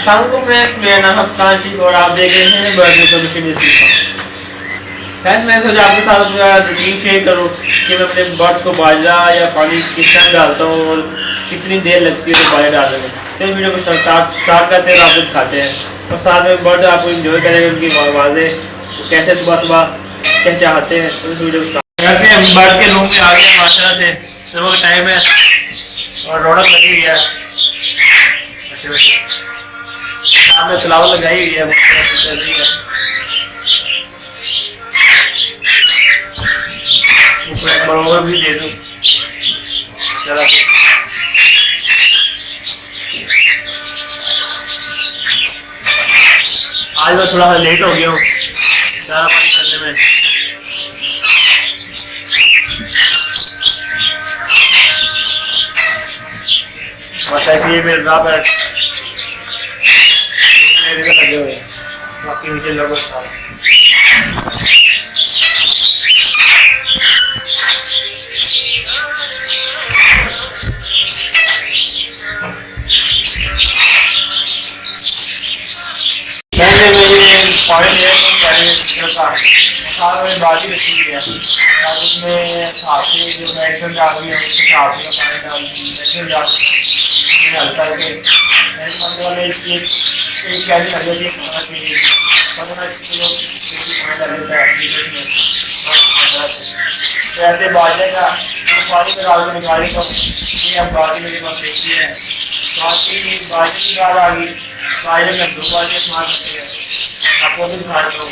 को फ्रेंड्स, मेरा नाम है और आप देख रहे हैं बर्ड। फ्रेंड्स, मैं सोचा आपके साथ अपना रूटीन शेयर करूँ कि मैं अपने बर्ड्स को बाजरा या पानी किस टाइम डालता हूँ और कितनी देर लगती है बाजरा डालने में। तो इस वीडियो को स्टार्ट करते हैं और आपको दिखाते हैं और साथ में बर्ड आपको इंजॉय करेंगे, उनकी आवाज़ें कैसे सुबह सुबह क्या चाहते हैं। तो इस वीडियो को वैसे हम बर्ड के रूम में आ गए माशाल्लाह से, सुबह का टाइम है और रौनक लगी हुई है। सामने फ्लावर लगाई हुई है, बरोबर भी दे दूं। चलो आज मैं थोड़ा लेट हो गया हूँ दाना पानी करने में। बस ये मेरे राह पर लगे हुए हैं, बाकी नीचे लोग पानी बाल्टी रखी हुई है और उसमें हाथी जो मेडिसिन डाल रही है उसके हाथ में पानी डाल मेडिसिन डाल हल करके वाले कैसे लगे थे खाना चाहिए वैसे बाजे का पानी में डाल के निकाली तो ये अब बाजी मेरे पास देखी है। बाजी की बात आ गई, बाजे में 2 बाजे इस्तेमाल करते हैं। आपको भी दिखा दो,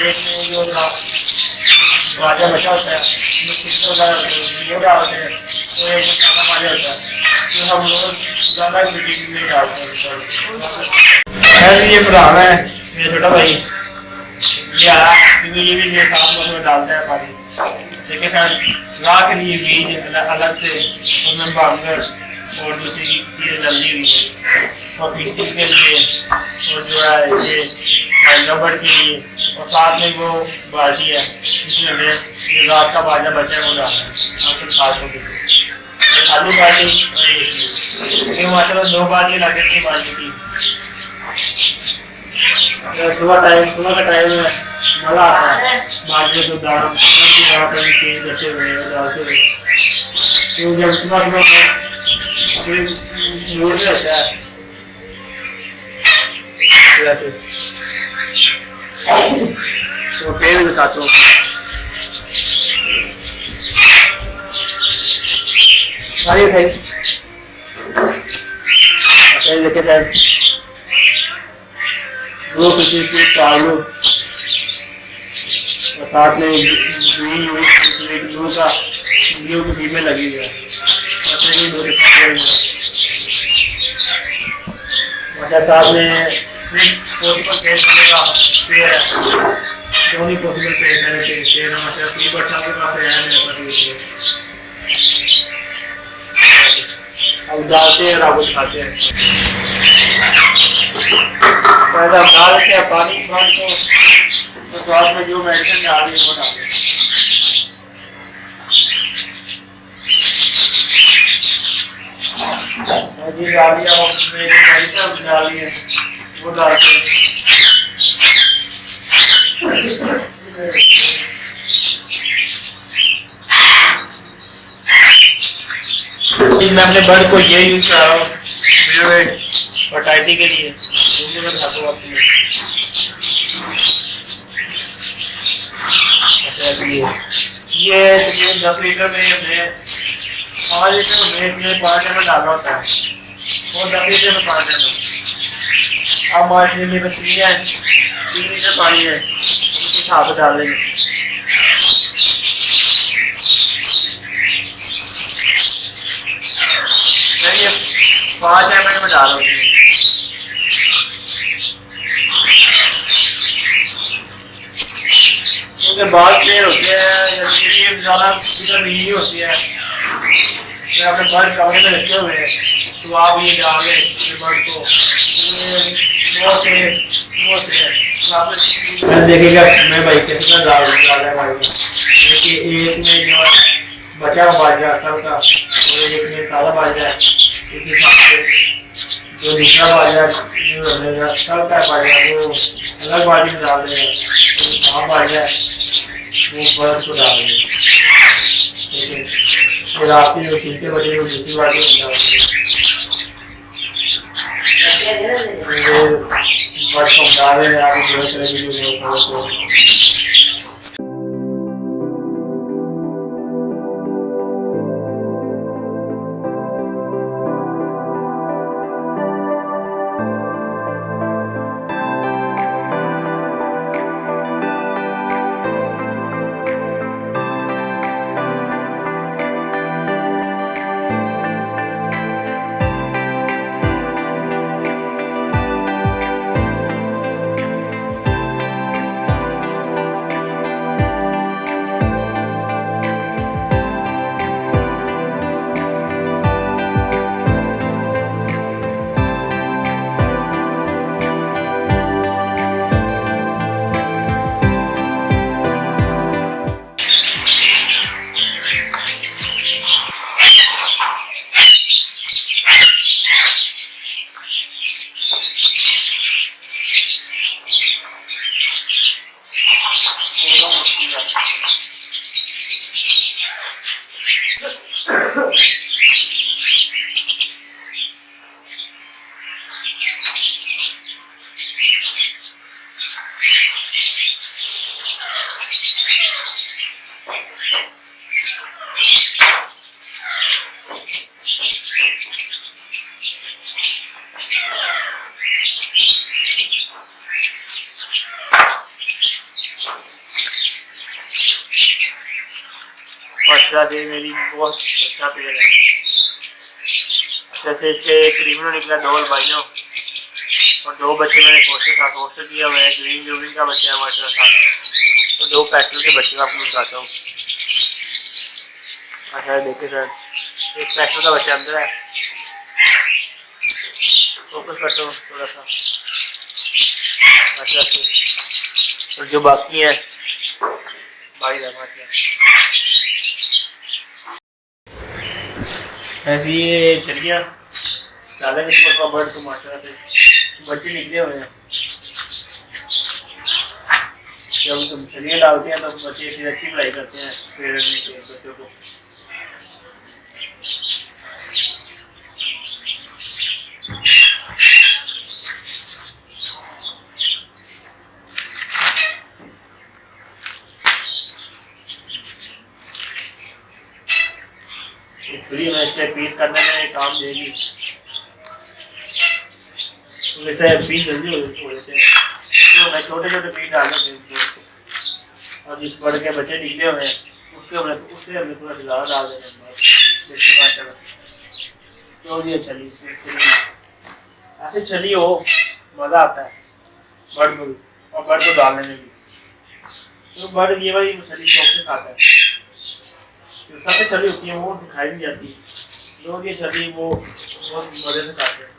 एक में जो बाजा बचा होता है वो डालते हैं, तो एक में खाना बाजा होता है, तो हम रोज ज़्यादा मीटिंग में डालते हैं। ये पुराना है मेरा छोटा भाई, ये आया ये साथ में डालता है पानी। देखिए सर राह के लिए बीज अलग से उसमें बांधकर और दूसरी चीज़ें डली हुई है और फिटिंग के लिए और जो है ये रबड़ के लिए और साथ में वो बाल्टी है जिसमें हमें ये रात का बाजा बचा है वो डालना है आपको खास हो गई खाली बाल्टी और एक मतलब 2 बाल्टी लगे थे बाल्टी की। सुबह का टाइम है, मज़ा आता है बाजरे को दाम चेंज करते हुए डालते हुए। तो जब सुबह मूड रहता है तो पेड़ दिखाता हूँ। आइए भाई देखे दो किसी चालू और साथ में ग्लू का ग्लू की बीमें लगी हुई है साथ में पेड़ है, दोनों पॉसिबल पेड़ है अब डालते हैं रावत खाते हैं। पहले हम डालते हैं पानी तो स्वाद में जो मेडिसिन डाल रही है वो डालते हैं। जी डाली अब उसमें जो मेडिसिन डाली है वो डालते हैं। मैं अपने बर्ड को ये यूज कर रहा हूँ फर्टाइलिटी के लिए। ये 10 लीटर में 5 लीटर में 5 में डालना होता है और 10 लीटर में 5 में। अब मार्केट में बस 3 लीटर पानी है, इस हिसाब से डाल देंगे। मैं 5 ml में डाल रहा हूँ क्योंकि बहुत क्लियर होते हैं, ज़्यादा नहीं होती है। मैं अपने बर्ड कमरे में रखे हुए हैं तो आप ये डाल दें बर्ड को देखिएगा मैं भाई कितना डाल है भाई। देखिए एक में जो बचा हुआ बाजरा कल का और एक में ताज़ा बाजरा है, इस हिसाब से जो दूसरा बाजा जो रहेगा सब क्या बाजा वो अलग बाजी में डाल देगा, जो काम बाजा वो बर्ड को डाल देगा। ठीक है, फिर आपकी जो सीटे बजे वो दूसरी बाजी में डाल देगा, बर्ड को डाल देगा। आपकी जो तरह की जो अच्छा दे मेरी बहुत अच्छा पेड़ है। अच्छा से इसके क्रीमनो निकला 2 अल्बाइनो और 2 बच्चे मैंने फोस्टर किया हुआ है। ग्रीन जूबिन का बच्चा है माशाल्लाह था, तो 2 पैटल के बच्चे आपको दिखाता हूँ। अच्छा देखिए सर, एक पैटल का बच्चा अंदर है, फोकस करता हूँ थोड़ा सा। अच्छा से और जो बाकी है भाई ऐसे ये चल गया ज़्यादा किस्मत का बर्ड तो माशाल्लाह से बच्चे निकले हुए हैं। जब तुम चलिए डालते हैं तो बच्चे फिर अच्छी पढ़ाई करते हैं फिर बच्चों को। फ्री में इससे पीस करने में काम देगी, वैसे पीस जल्दी हो जाते हैं तो मैं छोटे छोटे पीस डाल देते हैं। और जिस बड़े के बच्चे निकले हुए हैं उससे हमें थोड़ा ज़्यादा डाल देते हैं। तो ये चली ऐसे चली हो मज़ा आता है बर्ड को, और बर्ड को डालने में भी। तो बर्ड ये वाली मछली शौक से खाता है, जो सबसे चली होती है वो दिखाई नहीं जाती, लोग ये चली वो बहुत मज़े से खाते हैं।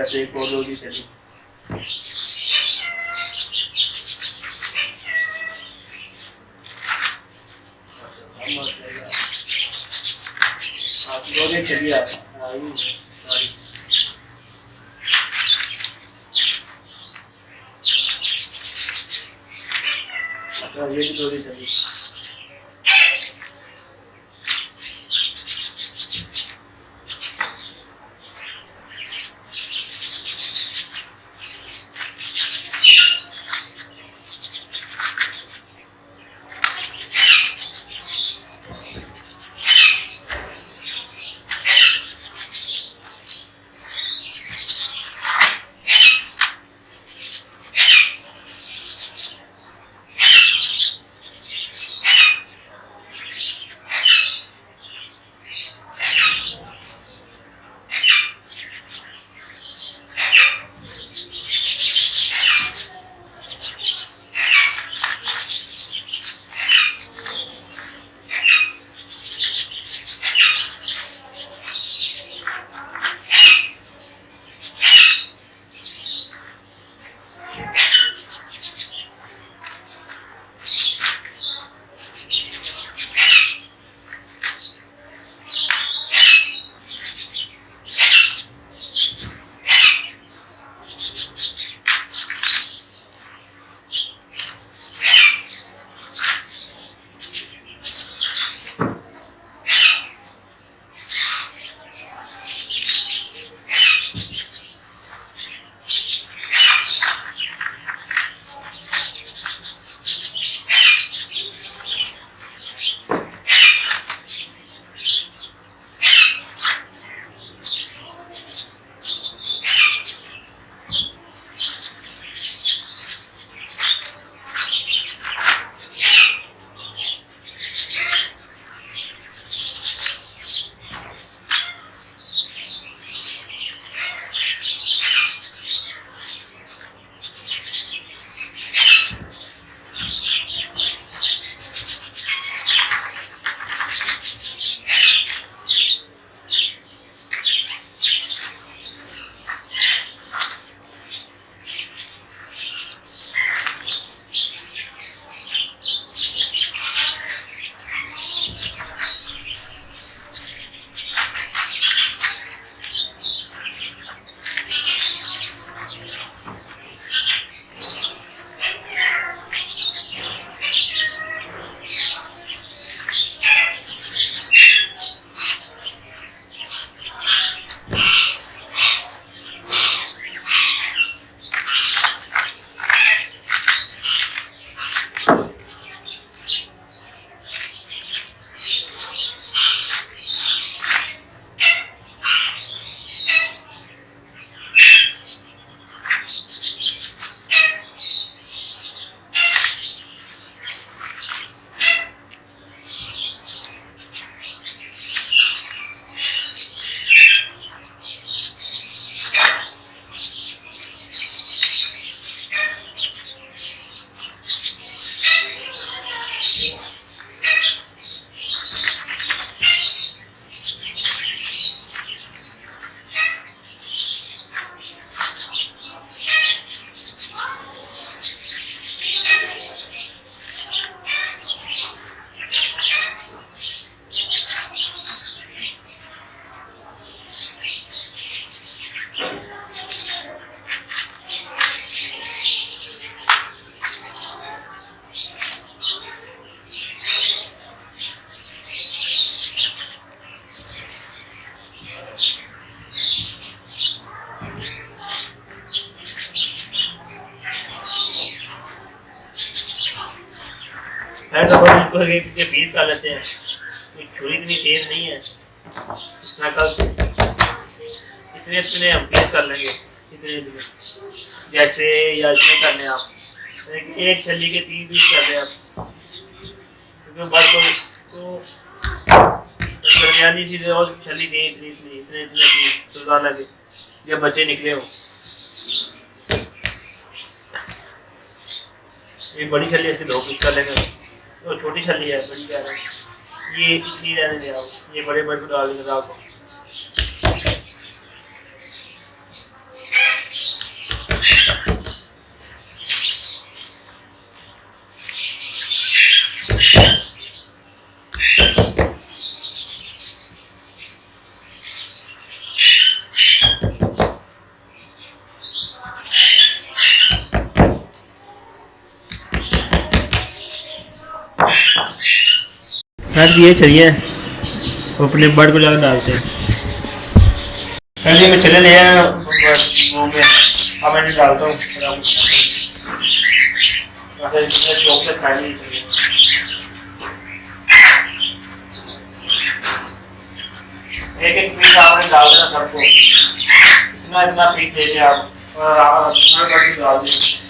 से एक और रोटी चली चली आ ये भी रोटी चली। खैर तो हम इसको पीछे पीस कर लेते हैं। कोई छुरी इतनी तेज नहीं है, इतना कल इतने इतने हम पीस कर लेंगे, इतने जैसे या इसमें करने हैं आप एक छली के 3 पीस कर रहे हैं आप, क्योंकि बस तो दरमियानी चीज़ें और छली दें इतनी इतनी इतने इतने सुधा लगे जब बच्चे निकले हो। ये बड़ी छली ऐसे 2 पीस कर लेंगे, तो छोटी छली है बड़ी कह रहे हैं ये इतनी रहने दे आप, ये बड़े बड़े को डाल देंगे रात को। फ्रेंड्स ये चलिए अपने बर्ड को जाकर डालते हैं। फ्रेंड्स ये मैं चले ले आया मुँह में, अब मैं डालता हूँ चॉकलेट खाई एक एक पीस आपने डाल देना सबको, इतना इतना पीस ले लिया आप और डाल दें।